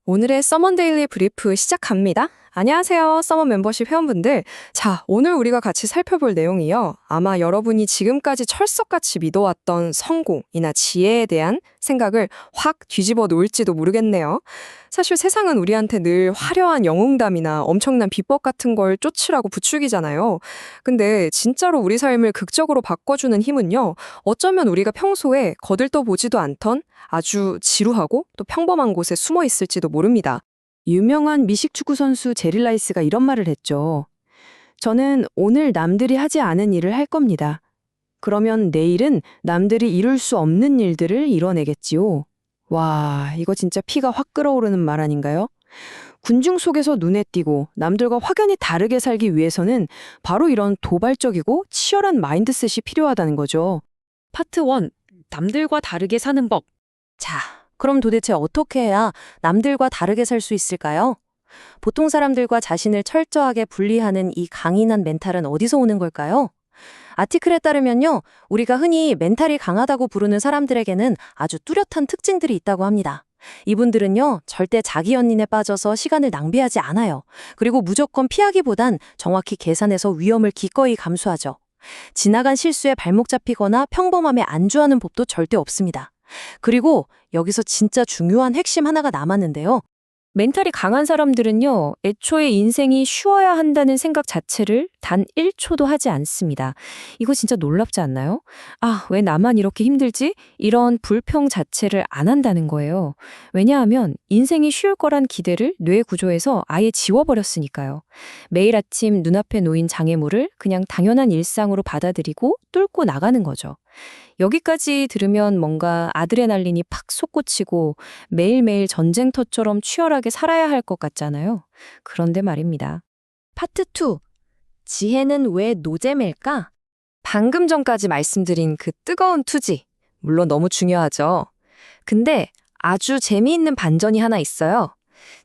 오늘의 서먼 데일리 브리프 시작합니다. 안녕하세요, 서먼 멤버십 회원분들. 자, 오늘 우리가 같이 살펴볼 내용이요. 아마 여러분이 지금까지 철석같이 믿어왔던 성공이나 지혜에 대한 생각을 확 뒤집어 놓을지도 모르겠네요. 사실 세상은 우리한테 늘 화려한 영웅담이나 엄청난 비법 같은 걸 쫓으라고 부추기잖아요. 근데 진짜로 우리 삶을 극적으로 바꿔주는 힘은요, 어쩌면 우리가 평소에 거들떠 보지도 않던 아주 지루하고 또 평범한 곳에 숨어 있을지도 모릅니다. 유명한 미식축구 선수 제릴 라이스가 이런 말을 했죠. 저는 오늘 남들이 하지 않은 일을 할 겁니다. 그러면 내일은 남들이 이룰 수 없는 일들을 이뤄내겠지요. 와, 이거 진짜 피가 확 끓어오르는 말 아닌가요? 군중 속에서 눈에 띄고 남들과 확연히 다르게 살기 위해서는 바로 이런 도발적이고 치열한 마인드셋이 필요하다는 거죠. 파트 1. 남들과 다르게 사는 법. 자, 그럼 도대체 어떻게 해야 남들과 다르게 살 수 있을까요? 보통 사람들과 자신을 철저하게 분리하는 이 강인한 멘탈은 어디서 오는 걸까요? 아티클에 따르면요, 우리가 흔히 멘탈이 강하다고 부르는 사람들에게는 아주 뚜렷한 특징들이 있다고 합니다. 이분들은요, 절대 자기 연민에 빠져서 시간을 낭비하지 않아요. 그리고 무조건 피하기보단 정확히 계산해서 위험을 기꺼이 감수하죠. 지나간 실수에 발목 잡히거나 평범함에 안주하는 법도 절대 없습니다. 그리고 여기서 진짜 중요한 핵심 하나가 남았는데요. 멘탈이 강한 사람들은요, 애초에 인생이 쉬워야 한다는 생각 자체를 단 1초도 하지 않습니다. 이거 진짜 놀랍지 않나요? 아, 왜 나만 이렇게 힘들지? 이런 불평 자체를 안 한다는 거예요. 왜냐하면 인생이 쉬울 거란 기대를 뇌 구조에서 아예 지워버렸으니까요. 매일 아침 눈앞에 놓인 장애물을 그냥 당연한 일상으로 받아들이고 뚫고 나가는 거죠. 여기까지 들으면 뭔가 아드레날린이 팍 솟구치고 매일매일 전쟁터처럼 치열하게 살아야 할 것 같잖아요. 그런데 말입니다. 파트 2. 지혜는 왜 노잼일까? 방금 전까지 말씀드린 그 뜨거운 투지, 물론 너무 중요하죠. 근데 아주 재미있는 반전이 하나 있어요.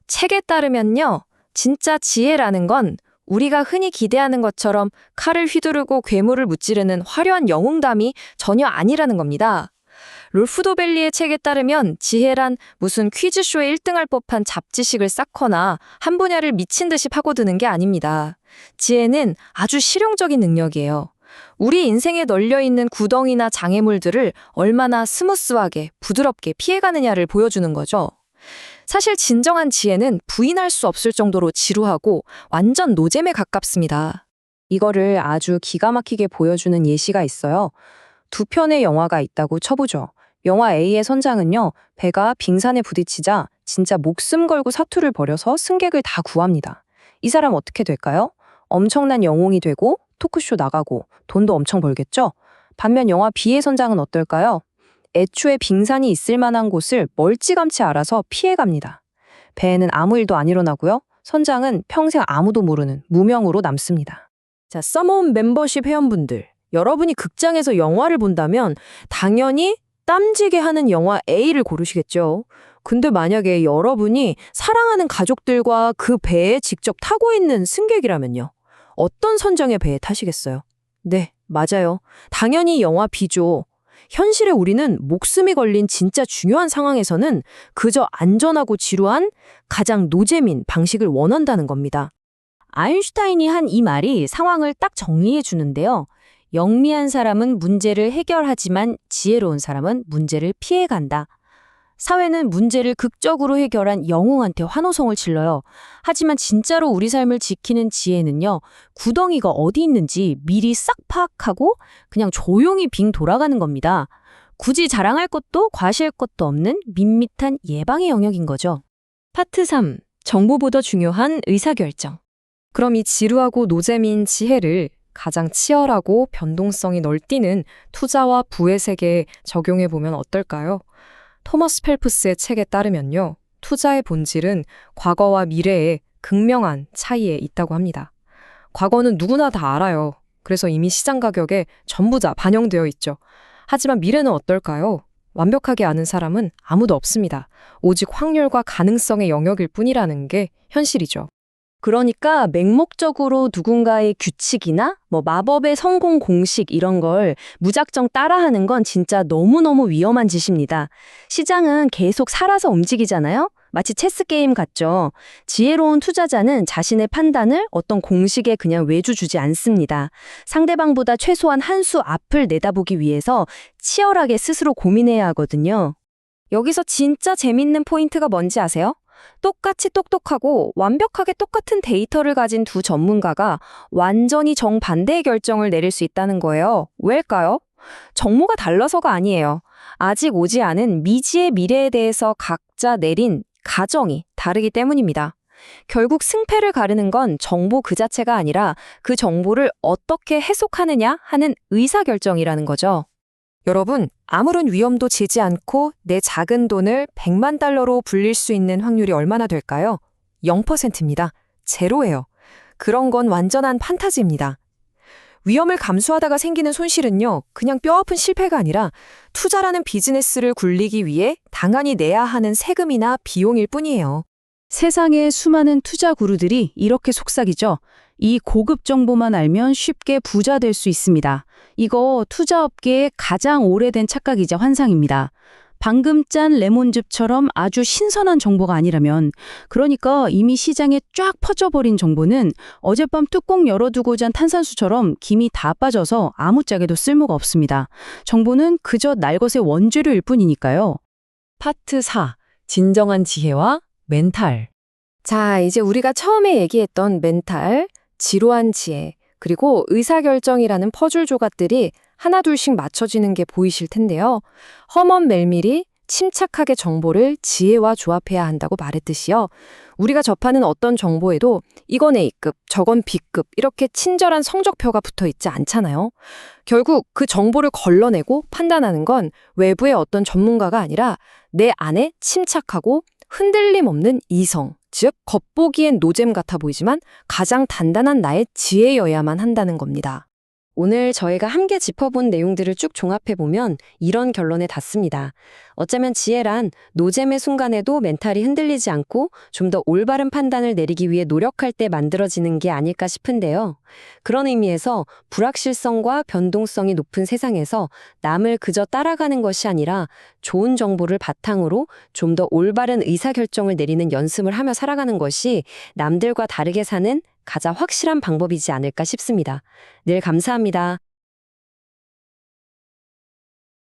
책에 따르면요, 진짜 지혜라는 건 우리가 흔히 기대하는 것처럼 칼을 휘두르고 괴물을 무찌르는 화려한 영웅담이 전혀 아니라는 겁니다. 롤프 도벨리의 책에 따르면 지혜란 무슨 퀴즈쇼에 1등할 법한 잡지식을 쌓거나 한 분야를 미친 듯이 파고드는 게 아닙니다. 지혜는 아주 실용적인 능력이에요. 우리 인생에 널려있는 구덩이나 장애물들을 얼마나 스무스하게 부드럽게 피해가느냐를 보여주는 거죠. 사실 진정한 지혜는 부인할 수 없을 정도로 지루하고 완전 노잼에 가깝습니다. 이거를 아주 기가 막히게 보여주는 예시가 있어요. 두 편의 영화가 있다고 쳐보죠. 영화 A의 선장은요, 배가 빙산에 부딪히자 진짜 목숨 걸고 사투를 벌여서 승객을 다 구합니다. 이 사람 어떻게 될까요? 엄청난 영웅이 되고 토크쇼 나가고 돈도 엄청 벌겠죠? 반면 영화 B의 선장은 어떨까요? 애초에 빙산이 있을 만한 곳을 멀찌감치 알아서 피해갑니다. 배에는 아무 일도 안 일어나고요. 선장은 평생 아무도 모르는 무명으로 남습니다. 자, 서먼 멤버십 회원분들. 여러분이 극장에서 영화를 본다면 당연히 땀지게 하는 영화 A를 고르시겠죠. 근데 만약에 여러분이 사랑하는 가족들과 그 배에 직접 타고 있는 승객이라면요. 어떤 선정의 배에 타시겠어요? 네, 맞아요. 당연히 영화 B죠. 현실에 우리는 목숨이 걸린 진짜 중요한 상황에서는 그저 안전하고 지루한 가장 노잼인 방식을 원한다는 겁니다. 아인슈타인이 한 이 말이 상황을 딱 정리해 주는데요. 영리한 사람은 문제를 해결하지만 지혜로운 사람은 문제를 피해간다. 사회는 문제를 극적으로 해결한 영웅한테 환호성을 질러요. 하지만 진짜로 우리 삶을 지키는 지혜는요, 구덩이가 어디 있는지 미리 싹 파악하고 그냥 조용히 빙 돌아가는 겁니다. 굳이 자랑할 것도 과시할 것도 없는 밋밋한 예방의 영역인 거죠. 파트 3. 정보보다 중요한 의사결정. 그럼 이 지루하고 노잼인 지혜를 가장 치열하고 변동성이 널뛰는 투자와 부의 세계에 적용해보면 어떨까요? 토머스 펠프스의 책에 따르면요, 투자의 본질은 과거와 미래의 극명한 차이에 있다고 합니다. 과거는 누구나 다 알아요. 그래서 이미 시장 가격에 전부 다 반영되어 있죠. 하지만 미래는 어떨까요? 완벽하게 아는 사람은 아무도 없습니다. 오직 확률과 가능성의 영역일 뿐이라는 게 현실이죠. 그러니까 맹목적으로 누군가의 규칙이나 마법의 성공 공식 이런 걸 무작정 따라하는 건 진짜 너무너무 위험한 짓입니다. 시장은 계속 살아서 움직이잖아요. 마치 체스 게임 같죠. 지혜로운 투자자는 자신의 판단을 어떤 공식에 그냥 외주 주지 않습니다. 상대방보다 최소한 한 수 앞을 내다보기 위해서 치열하게 스스로 고민해야 하거든요. 여기서 진짜 재밌는 포인트가 뭔지 아세요? 똑같이 똑똑하고 완벽하게 똑같은 데이터를 가진 두 전문가가 완전히 정반대의 결정을 내릴 수 있다는 거예요. 왜일까요? 정보가 달라서가 아니에요. 아직 오지 않은 미지의 미래에 대해서 각자 내린 가정이 다르기 때문입니다. 결국 승패를 가르는 건 정보 그 자체가 아니라 그 정보를 어떻게 해석하느냐 하는 의사결정이라는 거죠. 여러분, 아무런 위험도 지지 않고 내 작은 돈을 100만 달러로 불릴 수 있는 확률이 얼마나 될까요? 0%입니다. 제로예요. 그런 건 완전한 판타지입니다. 위험을 감수하다가 생기는 손실은요, 그냥 뼈아픈 실패가 아니라 투자라는 비즈니스를 굴리기 위해 당연히 내야 하는 세금이나 비용일 뿐이에요. 세상의 수많은 투자 구루들이 이렇게 속삭이죠. 이 고급 정보만 알면 쉽게 부자 될 수 있습니다. 이거 투자업계의 가장 오래된 착각이자 환상입니다. 방금 짠 레몬즙처럼 아주 신선한 정보가 아니라면, 그러니까 이미 시장에 쫙 퍼져버린 정보는 어젯밤 뚜껑 열어두고 잔 탄산수처럼 김이 다 빠져서 아무짝에도 쓸모가 없습니다. 정보는 그저 날것의 원재료일 뿐이니까요. 파트 4. 진정한 지혜와 멘탈. 자, 이제 우리가 처음에 얘기했던 멘탈, 지루한 지혜, 그리고 의사결정이라는 퍼즐 조각들이 하나둘씩 맞춰지는 게 보이실 텐데요. 허먼 멜밀이 침착하게 정보를 지혜와 조합해야 한다고 말했듯이요. 우리가 접하는 어떤 정보에도 이건 A급, 저건 B급 이렇게 친절한 성적표가 붙어 있지 않잖아요. 결국 그 정보를 걸러내고 판단하는 건 외부의 어떤 전문가가 아니라 내 안에 침착하고 흔들림 없는 이성, 즉 겉보기엔 노잼 같아 보이지만 가장 단단한 나의 지혜여야만 한다는 겁니다. 오늘 저희가 함께 짚어본 내용들을 쭉 종합해보면 이런 결론에 닿습니다. 어쩌면 지혜란 노잼의 순간에도 멘탈이 흔들리지 않고 좀 더 올바른 판단을 내리기 위해 노력할 때 만들어지는 게 아닐까 싶은데요. 그런 의미에서 불확실성과 변동성이 높은 세상에서 남을 그저 따라가는 것이 아니라 좋은 정보를 바탕으로 좀 더 올바른 의사결정을 내리는 연습을 하며 살아가는 것이 남들과 다르게 사는 가장 확실한 방법이지 않을까 싶습니다. 늘 감사합니다.